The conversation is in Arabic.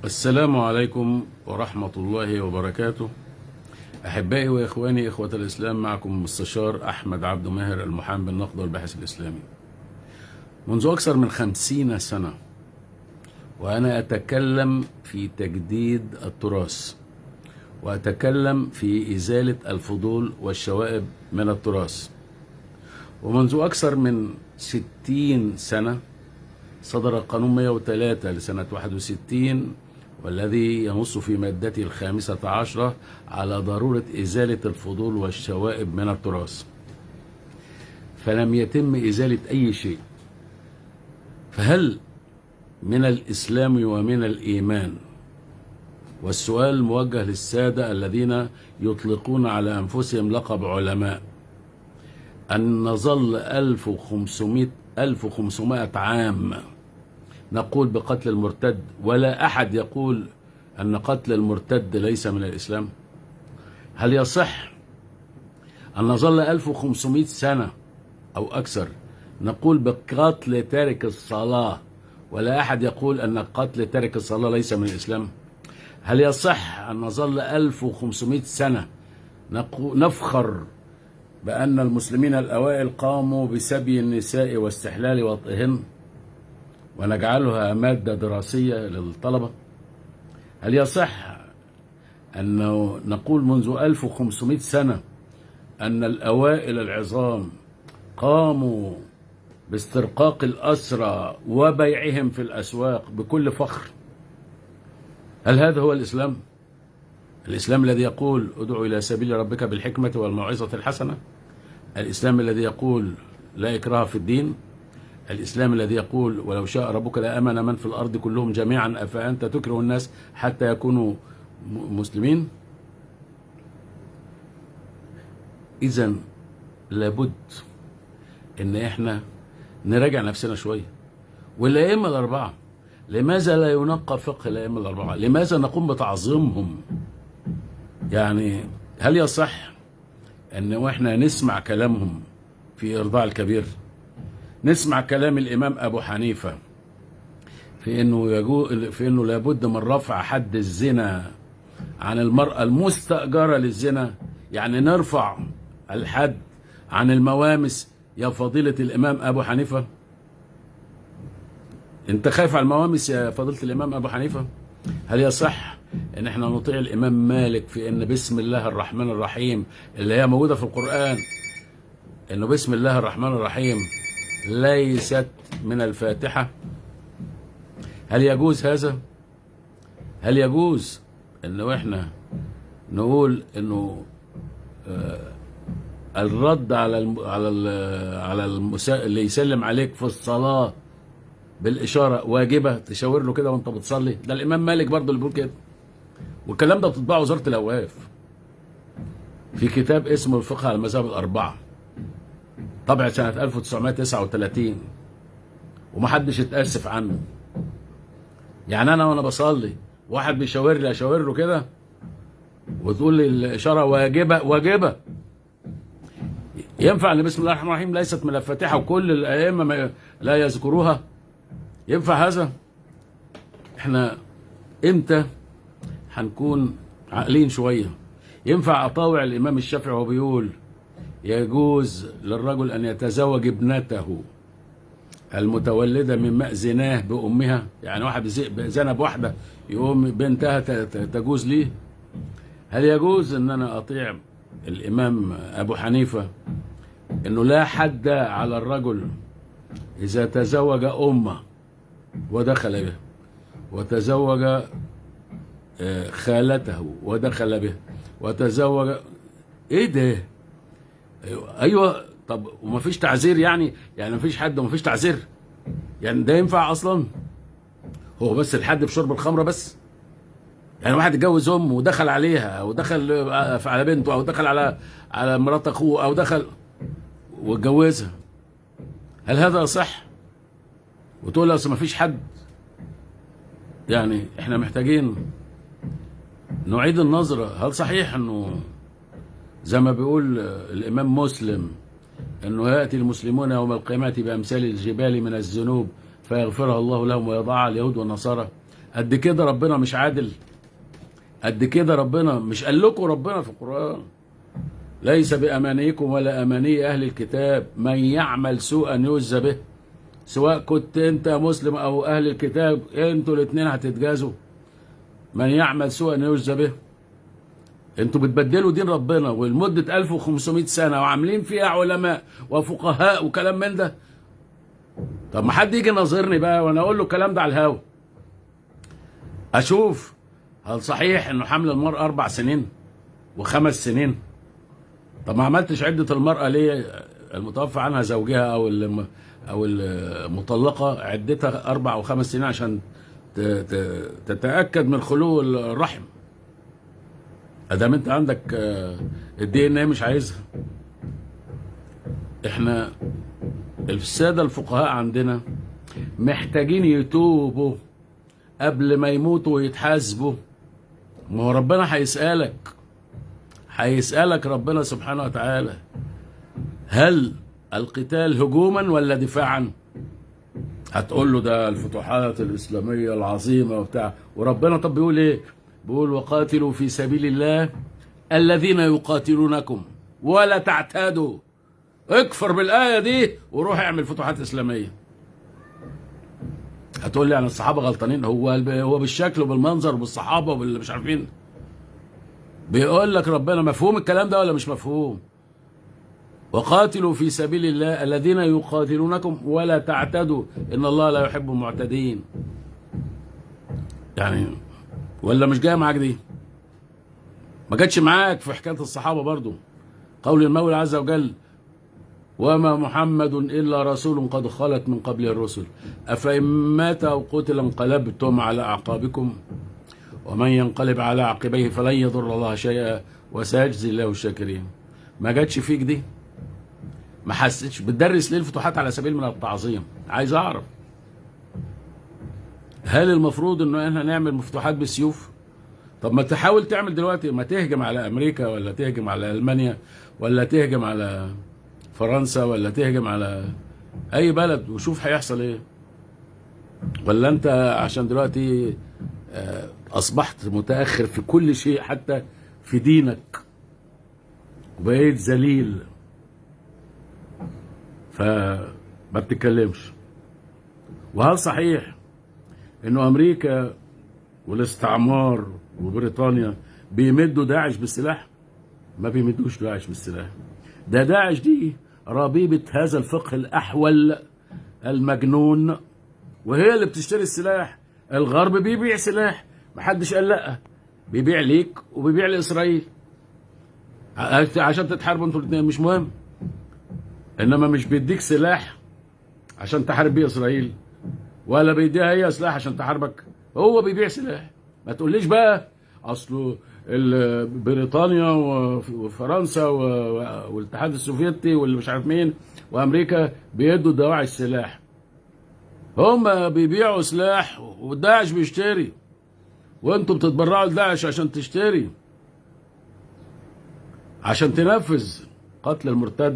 السلام عليكم ورحمة الله وبركاته. أحبائي وإخواني إخوة الإسلام، معكم مستشار أحمد عبد ماهر، المحامي بالنقد والباحث الإسلامي. منذ أكثر من 50 سنة وأنا أتكلم في تجديد التراث، وأتكلم في إزالة الفضول والشوائب من التراث. ومنذ أكثر من 60 سنة صدر قانون 103 لسنة 61، والذي ينص في مادته 15 على ضرورة إزالة الفضول والشوائب من التراث، فلم يتم إزالة أي شيء. فهل من الإسلام ومن الإيمان، والسؤال موجه للسادة الذين يطلقون على أنفسهم لقب علماء، أن نظل 1500 عام نقول بقتل المرتد، ولا أحد يقول أن قتل المرتد ليس من الإسلام؟ هل يصح أن نظل 1500 سنة أو أكثر نقول بقتل تارك الصلاة، ولا أحد يقول أن قتل تارك الصلاة ليس من الإسلام؟ هل يصح أن نظل 1500 سنة نفخر بأن المسلمين الأوائل قاموا بسبي النساء واستحلال وطئهن ونجعلها مادة دراسية للطلبة؟ هل يصح أن نقول منذ 1500 سنة أن الأوائل العظام قاموا باسترقاق الأسرى وبيعهم في الأسواق بكل فخر؟ هل هذا هو الإسلام؟ الإسلام الذي يقول ادعو إلى سبيل ربك بالحكمة والموعظة الحسنة؟ الإسلام الذي يقول لا إكراه في الدين؟ الإسلام الذي يقول ولو شاء ربك لآمن من في الأرض كلهم جميعا أفأنت تكره الناس حتى يكونوا مسلمين؟ إذن لابد إن إحنا نراجع نفسنا شوية. والأئمة الأربعة لماذا لا ينقى فقه الأئمة الأربعة؟ لماذا نقوم بتعظيمهم؟ يعني هل يصح أن وإحنا نسمع كلامهم في إرضاع الكبير، نسمع كلام الإمام أبو حنيفة في إنه لابد من رفع حد الزنا عن المرأة المستأجرة للزنا، يعني نرفع الحد عن الموامس يا فضيلة الإمام أبو حنيفة؟ أنت خايف على الموامس يا فضيلة الإمام أبو حنيفة؟ هل يصح إن إحنا نطيع الإمام مالك في إن بسم الله الرحمن الرحيم اللي هي موجودة في القرآن، إنه بسم الله الرحمن الرحيم ليست من الفاتحة؟ هل يجوز هذا؟ هل يجوز إنه إحنا نقول إنه الرد على اللي يسلم عليك في الصلاة بالإشارة واجبة، تشاور له كده وانت بتصلي؟ ده الإمام مالك برضه اللي بيقول كده، والكلام ده بتطبعه وزارة الأوقاف في كتاب اسمه الفقه على المذاهب الأربعة، طبع سنة 1939، ومحدش اتأسف عنه. يعني أنا وأنا بصلي واحد بيشاور لي أشاور له كده وتقول لي الإشارة واجبة؟ ينفع ان بسم الله الرحمن الرحيم ليست من الفاتحة وكل الأئمة لا يذكروها؟ ينفع هذا؟ احنا امتى هنكون عاقلين شوية؟ ينفع أطاوع الإمام الشافعي وهو بيقول يجوز للرجل أن يتزوج ابنته المتولدة من ماء زناه بأمها؟ يعني واحد زنى بواحدة يقوم بنتها تجوز ليه؟ هل يجوز أن أنا أطيع الإمام أبو حنيفة إنه لا حد على الرجل إذا تزوج أمه ودخل بها، وتزوج خالته ودخل بها، وتزوج إيه ده؟ أيوة، طب ومفيش تعذير؟ يعني مفيش حد ومفيش تعذير؟ يعني ده ينفع أصلا؟ هو بس الحد في شرب الخمرة بس؟ يعني واحد اتجوز امه ودخل عليها، او دخل على بنته، او دخل على مرات اخوه، او دخل واتجوزها، هل هذا صح؟ وتقول اصل ما فيش حد؟ يعني احنا محتاجين نعيد النظرة. هل صحيح انه زي ما بيقول الامام مسلم انه ياتي المسلمون يوم القيامة بامثال الجبال من الذنوب فيغفرها الله لهم ويضعها اليهود والنصارى؟ قد كده ربنا مش عادل؟ قد كده ربنا مش قال لكم ربنا في القرآن ليس بأمانيكم ولا أماني أهل الكتاب من يعمل سوءا يجزى به؟ سواء كنت أنت مسلم أو أهل الكتاب أنتوا الاثنين هتتجازوا. من يعمل سوءا يجزى به. أنتوا بتبدلوا دين ربنا ولمدة 1500 سنة وعاملين فيها علماء وفقهاء وكلام من ده. طب ما حد يجي ناظرني بقى وأنا أقول له الكلام ده على الهوا، أشوف هل صحيح إنه حمل المرأة 4 سنين و5 سنين؟ طب ما عملتش عدة المرأة ليه المتوفى عنها زوجها أو المطلقة عدتها 4 أو 5 سنين عشان تتأكد من خلو الرحم؟ أدام أنت عندك الدي ان ايه مش عايزها. احنا السادة الفقهاء عندنا محتاجين يتوبوا قبل ما يموتوا ويتحاسبوا. ما هو ربنا هيسألك ربنا سبحانه وتعالى هل القتال هجوما ولا دفاعا؟ هتقول له ده الفتوحات الإسلامية العظيمة وبتاع، وربنا طب بيقول ايه؟ بيقول وقاتلوا في سبيل الله الذين يقاتلونكم ولا تعتادوا. اكفر بالآية دي وروح اعمل فتوحات إسلامية. هتقول لي يعني الصحابة غلطانين؟ هو بالشكل وبالمنظر وبالصحابة وباللي مش عارفين. بيقول لك ربنا مفهوم الكلام ده ولا مش مفهوم؟ وقاتلوا في سبيل الله الذين يقاتلونكم ولا تعتدوا إن الله لا يحب المعتدين. يعني ولا مش جايه معاك دي؟ ما جاتش معاك في حكايه الصحابه برضو؟ قول المولى عز وجل وما محمد الا رسول قد خلت من قبله الرسل افان مات او قتل انقلبتم على اعقابكم ومن ينقلب على عقبيه فلن يضر الله شيئا وسيجزي الله الشاكرين. ما جاتش فيك دي؟ ما حسيتش؟ بتدرس ليه الفتوحات على سبيل من التعظيم؟ عايز اعرف هل المفروض انه احنا نعمل مفتوحات بالسيوف؟ طب ما تحاول تعمل دلوقتي، ما تهجم على امريكا ولا تهجم على المانيا ولا تهجم على فرنسا ولا تهجم على اي بلد وشوف هيحصل ايه. ولا انت عشان دلوقتي اصبحت متاخر في كل شيء حتى في دينك وبقيت ذليل فما بتتكلمش؟ وهل صحيح انه امريكا والاستعمار وبريطانيا بيمدوا داعش بالسلاح؟ ما بيمدوش داعش بالسلاح. ده داعش دي ربيبة هذا الفقه الأحول المجنون، وهي اللي بتشتري السلاح. الغرب بيبيع سلاح، محدش قال لأ، بيبيع ليك وبيبيع لإسرائيل عشان تتحاربوا انتوا الاثنين، مش مهم. انما مش بيديك سلاح عشان تحارب بيه إسرائيل، ولا بيديها هي سلاح عشان تحاربك. هو بيبيع سلاح. ما تقوليش بقى اصله بريطانيا وفرنسا والاتحاد السوفيتي واللي مش عارف مين وامريكا بيدوا دواعي السلاح. هم بيبيعوا سلاح وداعش بيشتري، وانتم بتتبرعوا لداعش عشان تشتري، عشان تنفذ قتل المرتد.